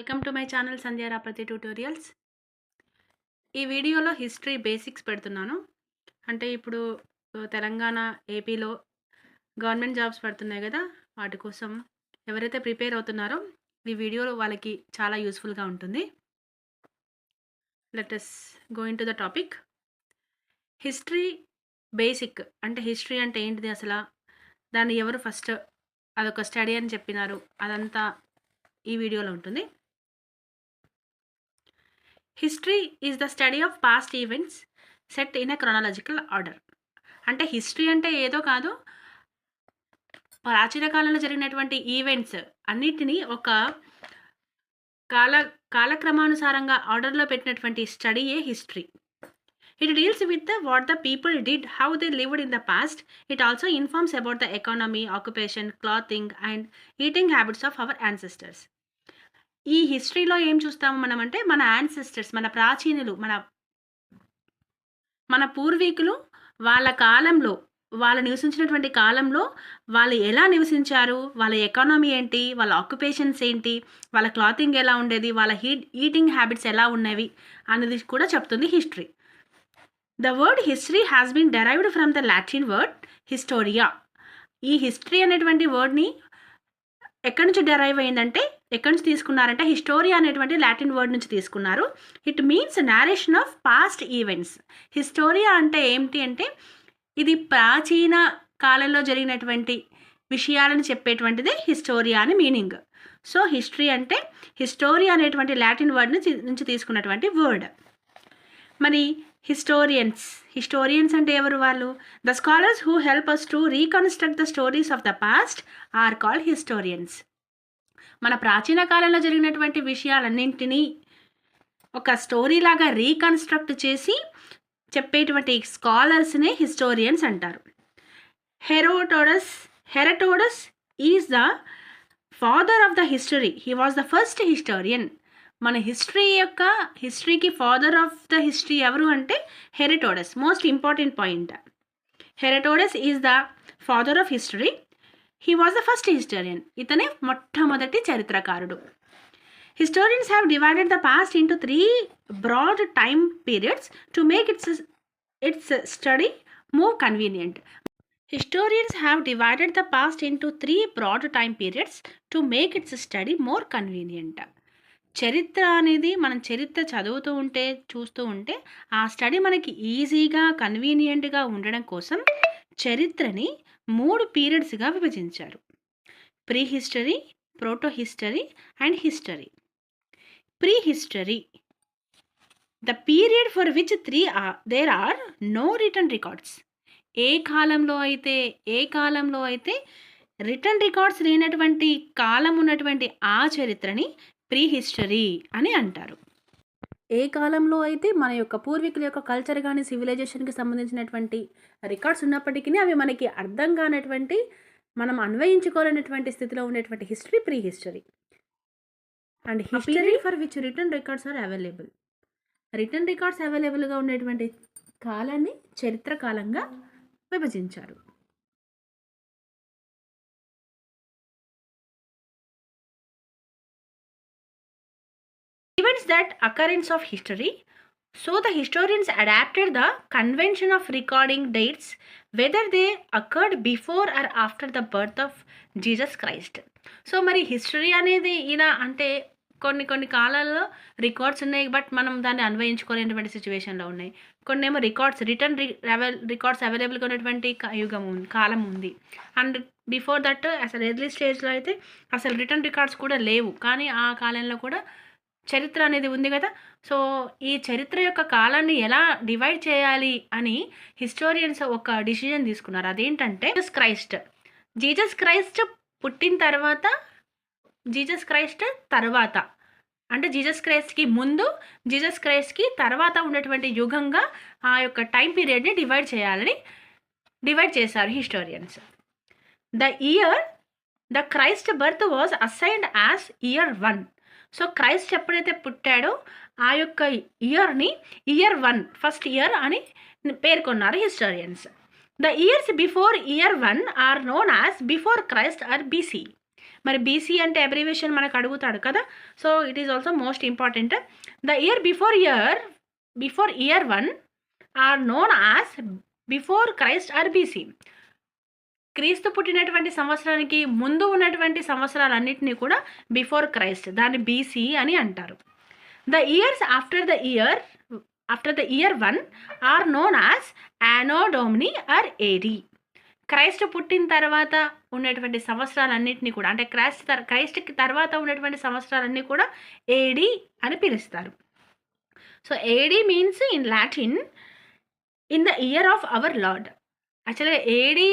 Welcome to my channel Sandhya Rapati tutorials. ఈ వీడియోలో history basics పెడుతున్నాను. అంటే ఇప్పుడు తెలంగాణ, ఏపీలో గవర్నమెంట్ జాబ్స్ పడుతున్నాయి కదా, వాటి కోసం ఎవరైతే ప్రిపేర్ అవుతున్నారో ఈ వీడియోలో వాళ్ళకి చాలా యూస్ఫుల్గా ఉంటుంది. Let us go in to the topic. History basic అంటే హిస్టరీ అంటే ఏంటిది అసలు, దాన్ని ఎవరు ఫస్ట్ అదొక స్టడీ అని చెప్పినారు, అదంతా ఈ వీడియోలో ఉంటుంది. History is the study of past events set in a chronological order. అంటే హిస్టరీ అంటే ఏదో కాదు, ప్రాచీన కాలంలో జరిగినటువంటి ఈవెంట్స్ అన్నిటినీ ఒక కాలక్రమానుసారంగా ఆర్డర్లో పెట్టినటువంటి స్టడీయే history. It deals with what the people did, how they lived in the past. It also informs about the economy, occupation, clothing and eating habits of our ancestors. ఈ హిస్టరీలో ఏం చూస్తాము మనం అంటే, మన యాన్సెస్టర్స్, మన ప్రాచీనులు, మన పూర్వీకులు వాళ్ళ కాలంలో, వాళ్ళు నివసించినటువంటి కాలంలో వాళ్ళు ఎలా నివసించారు, వాళ్ళ ఎకానమీ ఏంటి, వాళ్ళ ఆక్యుపేషన్స్ ఏంటి, వాళ్ళ క్లాతింగ్ ఎలా ఉండేది, వాళ్ళ ఈటింగ్ హ్యాబిట్స్ ఎలా ఉన్నవి అనేది కూడా చెప్తుంది history. The word history has been derived from the Latin word historia. ఈ హిస్టరీ అనేటువంటి వర్డ్ని ఎక్కడి నుంచి డెరైవ్ అయిందంటే, ఎక్కడి నుంచి తీసుకున్నారంటే హిస్టోరియా అనేటువంటి లాటిన్ వర్డ్ నుంచి తీసుకున్నారు. It means narration of past events. Historia అంటే ఏమిటి అంటే, ఇది ప్రాచీన కాలంలో జరిగినటువంటి విషయాలను చెప్పేటువంటిదే హిస్టోరియా అని మీనింగ్. సో హిస్టరీ అంటే హిస్టోరియా అనేటువంటి లాటిన్ వర్డ్ నుంచి తీసుకున్నటువంటి వర్డ్. మరి హిస్టోరియన్స్ అంటే ఎవరు? వాళ్ళు the scholars who help us to reconstruct the stories of the past are called historians. మన ప్రాచీన కాలంలో జరిగినటువంటి విషయాలన్నింటినీ ఒక స్టోరీ లాగా రీకన్స్ట్రక్ట్ చేసి చెప్పేటువంటి స్కాలర్స్నే హిస్టోరియన్స్ అంటారు. Herodotus is the father of the history. He was the first historian. మన హిస్టరీకి ఫాదర్ ఆఫ్ ద హిస్టరీ ఎవరు అంటే Herodotus. Most important point, Herodotus is the father of history. He was the first historian. ఇతనే మొట్టమొదటి చరిత్రకారుడు. Historians have divided the past into 3 broad time periods to make its study more convenient. Historians have divided the past into 3 broad time periods to make its study more convenient. చరిత్ర అనేది మనం చరిత్ర చదువుతూ ఉంటే, చూస్తూ ఉంటే ఆ స్టడీ మనకి ఈజీగా, కన్వీనియంట్గా ఉండడం కోసం చరిత్రని 3 పీరియడ్స్గా విభజించారు. Pre history, proto history and history. Prehistory, the period for which there are no written records. ఏ కాలంలో అయితే రిటర్న్ రికార్డ్స్ లేనటువంటి కాలం ఉన్నటువంటి ఆ చరిత్రని ప్రీ హిస్టరీ అని అంటారు. ఏ కాలంలో అయితే మన యొక్క పూర్వీకుల యొక్క కల్చర్ కానీ, సివిలైజేషన్కి సంబంధించినటువంటి రికార్డ్స్ ఉన్నప్పటికీ అవి మనకి అర్థం కానటువంటి, మనం అన్వయించుకోలేనటువంటి స్థితిలో ఉండేటువంటి history prehistory. And history for which written records are available. Written records అవైలబుల్గా ఉండేటువంటి కాలాన్ని చరిత్ర కాలంగా విభజించారు. Events that occurrence of history. So the historians adapted the convention of recording dates whether they occurred before or after the birth of Jesus Christ. So మరి history అనేది ఇలా అంటే కొన్ని కాలాల్లో రికార్డ్స్ ఉన్నాయి, బట్ మనం దాన్ని అన్వయించుకోలేనటువంటి సిచ్యువేషన్లో ఉన్నాయి. కొన్ని ఏమో రిటర్న్ రికార్డ్స్ అవైలబుల్గా ఉన్నటువంటి కాలం ఉంది. అండ్ బిఫోర్ దట్ అసలు ఎర్లీ స్టేజ్లో అయితే అసలు రిటర్న్ రికార్డ్స్ కూడా లేవు, కానీ ఆ కాలంలో కూడా చరిత్ర అనేది ఉంది కదా. సో ఈ చరిత్ర యొక్క కాలాన్ని ఎలా డివైడ్ చేయాలి అని హిస్టోరియన్స్ ఒక డిసిజన్ తీసుకున్నారు. అదేంటంటే జీసస్ క్రైస్ట్ పుట్టిన తర్వాత, జీసస్ క్రైస్ట్ తర్వాత అంటే జీసస్ క్రైస్ట్కి ముందు, జీసస్ క్రైస్ట్కి తర్వాత ఉన్నటువంటి యుగంగా ఆ యొక్క టైం పీరియడ్ని డివైడ్ చేశారు historians. The Christ birth was assigned as year 1. So Christ ఎప్పుడైతే పుట్టాడో ఆ యొక్క ఇయర్ని ఇయర్ 1, ఫస్ట్ ఇయర్ అని పేర్కొన్నారు historians. The years before year 1 are known as before Christ or BC. మరి బీసీ అంటే అబ్రివేషన్ మనకు అడుగుతాడు కదా. So it is also most important. The year before year 1 are known as before Christ or BC. క్రీస్తు పుట్టినటువంటి సంవత్సరానికి ముందు ఉన్నటువంటి సంవత్సరాలన్నింటినీ కూడా బిఫోర్ క్రైస్ట్, దాన్ని బీసీ అని అంటారు. The years after the year 1 are known as anno domini or AD. Christ పుట్టిన తర్వాత ఉన్నటువంటి సంవత్సరాలన్నింటినీ కూడా, అంటే క్రైస్ట్కి తర్వాత ఉన్నటువంటి సంవత్సరాలన్నీ కూడా ఏడి అని పిలుస్తారు. So AD means in Latin in the year of our Lord. యాక్చువల్గా ఏడి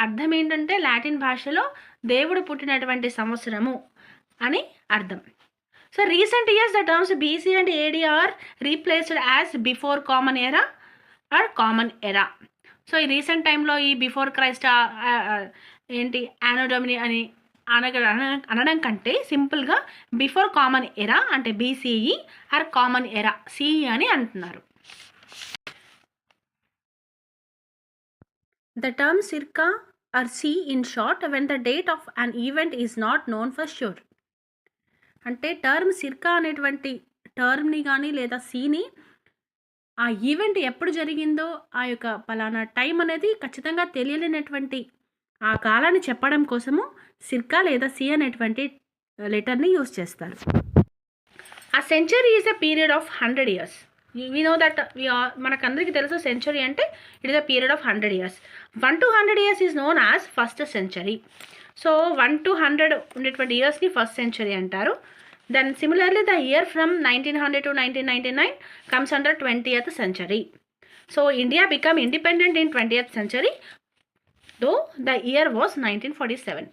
అర్థం ఏంటంటే లాటిన్ భాషలో దేవుడు పుట్టినటువంటి సంవత్సరము అని అర్థం. So recent years the terms BC and AD are replaced as before common era or common era. So ఈ రీసెంట్ టైంలో ఈ బిఫోర్ క్రైస్ట్ ఏంటి యానో డొమిని అని అనడం కంటే సింపుల్గా బిఫోర్ కామన్ ఎరా అంటే BCE or common era CE అని అంటున్నారు. The term circa or C in short when the date of an event is not known for sure. అంటే టర్మ్ సిర్కా అనేటువంటి టర్మ్ని కానీ లేదా సీని ఆ ఈవెంట్ ఎప్పుడు జరిగిందో ఆ యొక్క పలానా టైం అనేది ఖచ్చితంగా తెలియలేనటువంటి ఆ కాలాన్ని చెప్పడం కోసము సిర్కా లేదా సి అనేటువంటి లెటర్ని యూజ్ చేస్తారు. A century is a period of 100 years. We know that మనకందరికీ తెలుసు సెంచరీ అంటే it is a period of 100 years. 1 to 100 years is known as first century. So 1 to 100 ఉండేటువంటి ఇయర్స్ని ఫస్ట్ సెంచరీ అంటారు. Then similarly the year from 1900 to 1999 comes under 20th century. So India become independent in 20th century though the year was 1947.